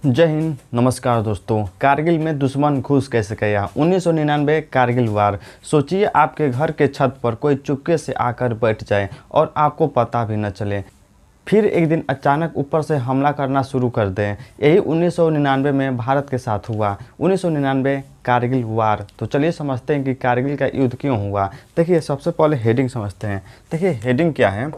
जय हिंद, नमस्कार दोस्तों। कारगिल में दुश्मन घुस कैसे गया? 1999 कारगिल वार। सोचिए आपके घर के छत पर कोई चुपके से आकर बैठ जाए और आपको पता भी न चले, फिर एक दिन अचानक ऊपर से हमला करना शुरू कर दें। यही 1999 में भारत के साथ हुआ। 1999 कारगिल वार। तो चलिए समझते हैं कि कारगिल का युद्ध क्यों हुआ। देखिए, सबसे पहले हेडिंग समझते हैं। देखिए हेडिंग क्या है।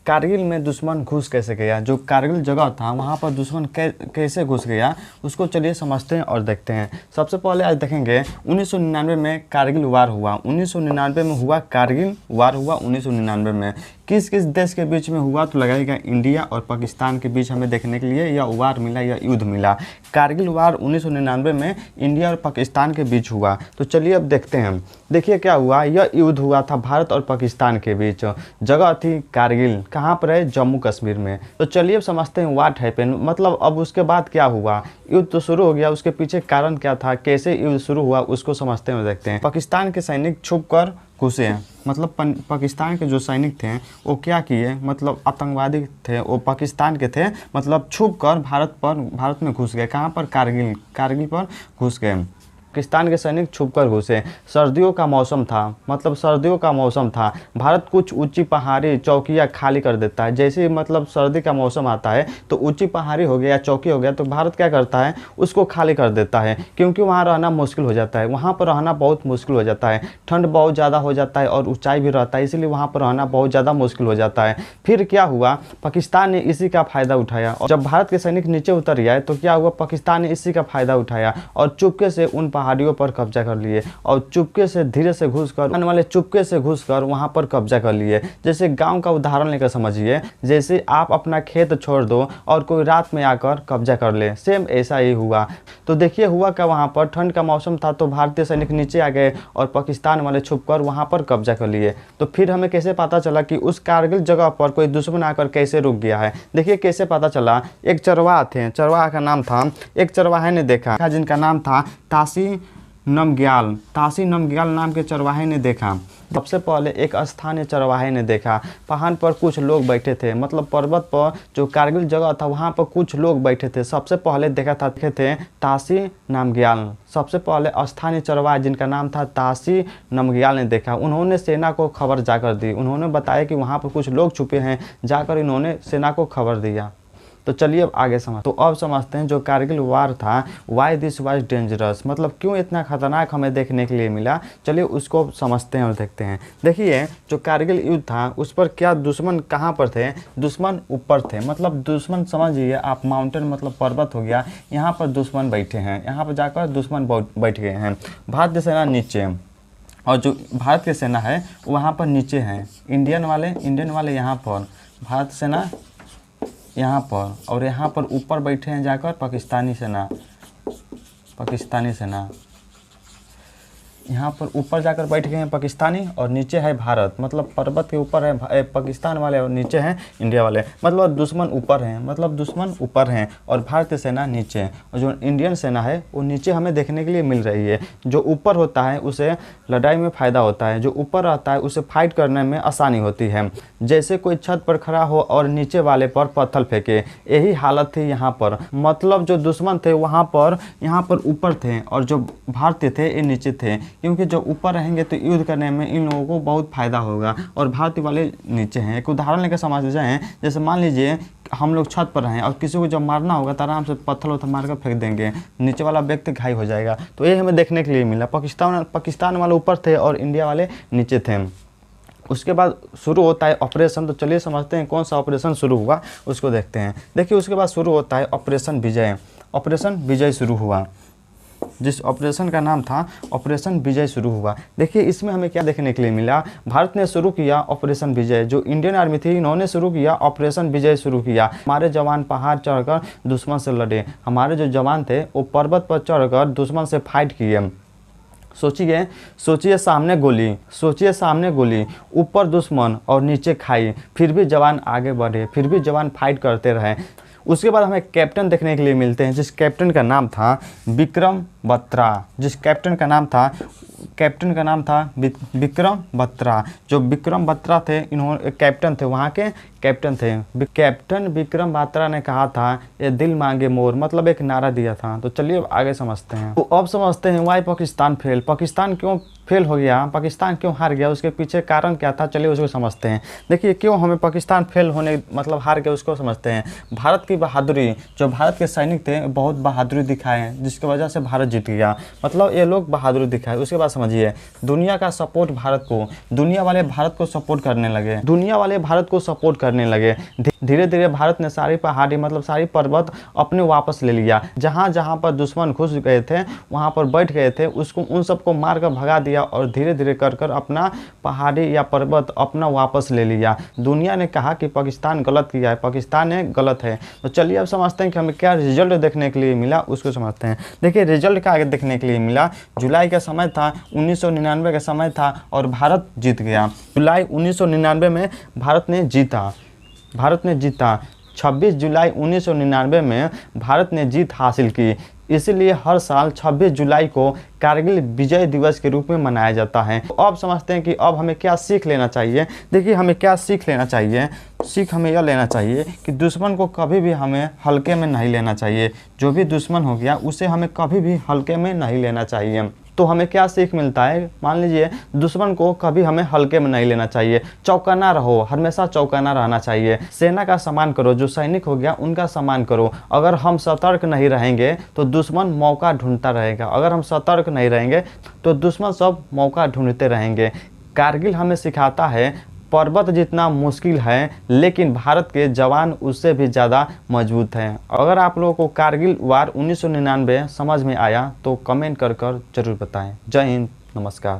कारगिल में दुश्मन घुस कैसे गया? जो कारगिल जगह था वहाँ पर दुश्मन कैसे घुस गया, उसको चलिए समझते हैं और देखते हैं। सबसे पहले आज देखेंगे 1999 में कारगिल वार हुआ। 1999 में हुआ कारगिल वार हुआ 1999 में। किस किस देश के बीच में हुआ? तो लगाएगा इंडिया और पाकिस्तान के बीच हमें देखने के लिए या वार मिला या युद्ध मिला। कारगिल वार 1999 में इंडिया और पाकिस्तान के बीच हुआ। तो चलिए अब देखते हैं। देखिए क्या हुआ, यह युद्ध हुआ था भारत और पाकिस्तान के बीच। जगह थी कारगिल। कहाँ पर है? जम्मू कश्मीर में। तो चलिए अब समझते हैं व्हाट हैपेन, मतलब अब उसके बाद क्या हुआ। युद्ध तो शुरू हो गया, उसके पीछे कारण क्या था, कैसे युद्ध शुरू हुआ, उसको समझते हैं और देखते हैं। पाकिस्तान के सैनिक छुप कर घुसे हैं। मतलब पाकिस्तान के जो सैनिक थे वो क्या किए, मतलब आतंकवादी थे, वो पाकिस्तान के थे, मतलब छुप कर भारत में घुस गए। कहाँ पर? कारगिल पर घुस गए। पाकिस्तान के सैनिक छुपकर घुसे। सर्दियों का मौसम था, मतलब सर्दियों का मौसम था। भारत कुछ ऊंची पहाड़ी चौकियां खाली कर देता है। जैसे मतलब सर्दी का मौसम आता है तो ऊंची पहाड़ी हो गया, चौकी हो गया, तो भारत क्या करता है, उसको खाली कर देता है, क्योंकि वहाँ रहना मुश्किल हो जाता है। वहाँ पर रहना बहुत मुश्किल हो जाता है, ठंड बहुत ज़्यादा हो जाता है और ऊंचाई भी रहता है, इसीलिए वहाँ पर रहना बहुत ज़्यादा मुश्किल हो जाता है। फिर क्या हुआ, पाकिस्तान ने इसी का फ़ायदा उठाया और जब भारत के सैनिक नीचे उतर गए तो क्या हुआ, पाकिस्तान ने इसी का फ़ायदा उठाया और चुपके से उन पहाड़ियों पर कब्जा कर लिए और चुपके से धीरे से घुसकर आने वाले चुपके से घुसकर वहां पर कब्जा कर लिए। जैसे गांव का उदाहरण लेकर समझिए, जैसे आप अपना खेत छोड़ दो और कोई रात में आकर कब्जा कर ले, सेम ऐसा ही हुआ। तो देखिए हुआ क्या, वहां पर ठंड का मौसम था तो भारतीय सैनिक नीचे आ गए और पाकिस्तान वाले छुपकर वहां पर कब्जा कर लिए। तो फिर हमें कैसे पता चला कि उस कारगिल जगह पर कोई दुश्मन आकर कैसे रुक गया है? देखिए कैसे पता चला। एक चरवाहा थे, चरवाहा का नाम था, एक चरवाहे ने देखा जिनका नाम था तासी नमग्याल नाम के चरवाहे ने देखा। सबसे पहले एक स्थानीय चरवाहे ने देखा, पहाड़ पर कुछ लोग बैठे थे, मतलब पर्वत पर जो कारगिल जगह था वहाँ पर कुछ लोग बैठे थे। सबसे पहले देखा था, देखे थे तासी नमग्याल। सबसे पहले स्थानीय चरवाहे जिनका नाम था तासी नमग्याल ने देखा। उन्होंने सेना को खबर जाकर दी, उन्होंने बताया कि वहाँ पर कुछ लोग छुपे हैं, जाकर इन्होंने सेना को खबर दिया। तो चलिए अब आगे तो अब समझते हैं जो कारगिल वार था, वाई दिस वाज डेंजरस, मतलब क्यों इतना खतरनाक हमें देखने के लिए मिला। चलिए उसको समझते हैं और देखते हैं। देखिए जो कारगिल युद्ध था उस पर क्या दुश्मन कहाँ पर थे? दुश्मन ऊपर थे, मतलब दुश्मन समझिए आप माउंटेन, मतलब पर्वत हो गया, यहाँ पर दुश्मन बैठे हैं, यहाँ पर जाकर दुश्मन बैठ गए हैं। भारतीय सेना नीचे और जो भारत की सेना है वहाँ पर नीचे हैं। इंडियन वाले यहाँ पर, भारत सेना यहाँ पर, और यहाँ पर ऊपर बैठे हैं जाकर पाकिस्तानी सेना यहाँ पर ऊपर जाकर बैठ गए हैं पाकिस्तानी और नीचे है भारत, मतलब पर्वत के ऊपर है पाकिस्तान वाले और नीचे हैं इंडिया वाले, मतलब दुश्मन ऊपर हैं और भारतीय सेना नीचे है। और जो इंडियन सेना है वो नीचे हमें देखने के लिए मिल रही है। जो ऊपर होता है उसे लड़ाई में फ़ायदा होता है, जो ऊपर रहता है उसे फाइट करने में आसानी होती है। जैसे कोई छत पर खड़ा हो और नीचे वाले पर पत्थर फेंके, यही हालत थी यहाँ पर। मतलब जो दुश्मन थे यहाँ पर ऊपर थे और जो भारतीय थे ये नीचे थे, क्योंकि जो ऊपर रहेंगे तो युद्ध करने में इन लोगों को बहुत फायदा होगा और भारतीय वाले नीचे हैं। एक उदाहरण लेकर समझ जाएं, जैसे मान लीजिए हम लोग छत पर हैं और किसी को जब मारना होगा तो आराम से पत्थर मार कर फेंक देंगे, नीचे वाला व्यक्ति घायल हो जाएगा। तो ये हमें देखने के लिए मिला। पाकिस्तान वाले ऊपर थे और इंडिया वाले नीचे थे। उसके बाद शुरू होता है ऑपरेशन। तो चलिए समझते हैं कौन सा ऑपरेशन शुरू हुआ, उसको देखते हैं। देखिए उसके बाद शुरू होता है ऑपरेशन विजय शुरू हुआ, जिस ऑपरेशन का नाम था ऑपरेशन विजय शुरू हुआ। देखिए इसमें हमें क्या देखने के लिए मिला, भारत ने शुरू किया ऑपरेशन विजय, जो इंडियन आर्मी थी इन्होंने शुरू किया ऑपरेशन विजय शुरू किया। हमारे जवान पहाड़ चढ़कर दुश्मन से लड़े, हमारे जो जवान थे वो पर्वत पर चढ़कर दुश्मन से फाइट किए। सोचिए सामने गोली, ऊपर दुश्मन और नीचे खाई, फिर भी जवान आगे बढ़े, फिर भी जवान फाइट करते रहे। उसके बाद हमें कैप्टन देखने के लिए मिलते हैं, जिस कैप्टन का नाम था विक्रम बत्रा, जिस कैप्टन का नाम था विक्रम बत्रा। जो विक्रम बत्रा थे, इन्होंने कैप्टन थे, वहाँ के कैप्टन थे। कैप्टन विक्रम बत्रा ने कहा था ये दिल मांगे मोर, मतलब एक नारा दिया था। तो चलिए अब आगे समझते हैं। तो अब समझते हैं वाई पाकिस्तान फेल। पाकिस्तान क्यों फेल हो गया, पाकिस्तान क्यों हार गया, उसके पीछे कारण क्या था, चलिए उसको समझते हैं। देखिए क्यों हमें पाकिस्तान फेल होने मतलब हार गया उसको समझते हैं। भारत की बहादुरी, जो भारत के सैनिक थे बहुत बहादुरी दिखाए, जिसकी वजह से भारत जीत गया, मतलब ये लोग बहादुरी दिखाए। उसके बाद समझिए दुनिया का सपोर्ट भारत को, दुनिया वाले भारत को सपोर्ट करने लगे, दुनिया वाले भारत को सपोर्ट करने लगे। धीरे धीरे भारत ने सारी पहाड़ी मतलब सारी पर्वत अपने वापस ले लिया। जहाँ जहाँ पर दुश्मन घुस गए थे वहाँ पर बैठ गए थे, उसको उन सबको मार कर भगा दिया और धीरे धीरे कर कर अपना पहाड़ी या पर्वत अपना वापस ले लिया। दुनिया ने कहा कि पाकिस्तान गलत किया है, पाकिस्तान है गलत है। तो चलिए अब समझते हैं कि हमें क्या रिजल्ट देखने के लिए मिला, उसको समझते हैं। देखिए रिजल्ट क्या देखने के लिए मिला। जुलाई का समय था, 1999 का समय था और भारत जीत गया। जुलाई 1999 में भारत ने जीता। 26 जुलाई 1999 में भारत ने जीत हासिल की। इसीलिए हर साल 26 जुलाई को कारगिल विजय दिवस के रूप में मनाया जाता है। तो अब समझते हैं कि अब हमें क्या सीख लेना चाहिए। देखिए हमें क्या सीख लेना चाहिए। सीख हमें यह लेना चाहिए कि दुश्मन को कभी भी हमें हल्के में नहीं लेना चाहिए। जो भी दुश्मन हो गया उसे हमें कभी भी हल्के में नहीं लेना चाहिए। तो हमें क्या सीख मिलता है, मान लीजिए दुश्मन को कभी हमें हल्के में नहीं लेना चाहिए। चौकन्ना रहो, हमेशा चौकन्ना रहना चाहिए। सेना का सम्मान करो, जो सैनिक हो गया उनका सम्मान करो। अगर हम सतर्क नहीं रहेंगे तो दुश्मन मौका ढूंढता रहेगा, अगर हम सतर्क नहीं रहेंगे तो दुश्मन सब मौका ढूंढते रहेंगे। कारगिल हमें सिखाता है पर्वत जितना मुश्किल है लेकिन भारत के जवान उससे भी ज़्यादा मजबूत हैं। अगर आप लोगों को कारगिल वार 1999 समझ में आया तो कमेंट कर जरूर बताएं। जय हिंद, नमस्कार।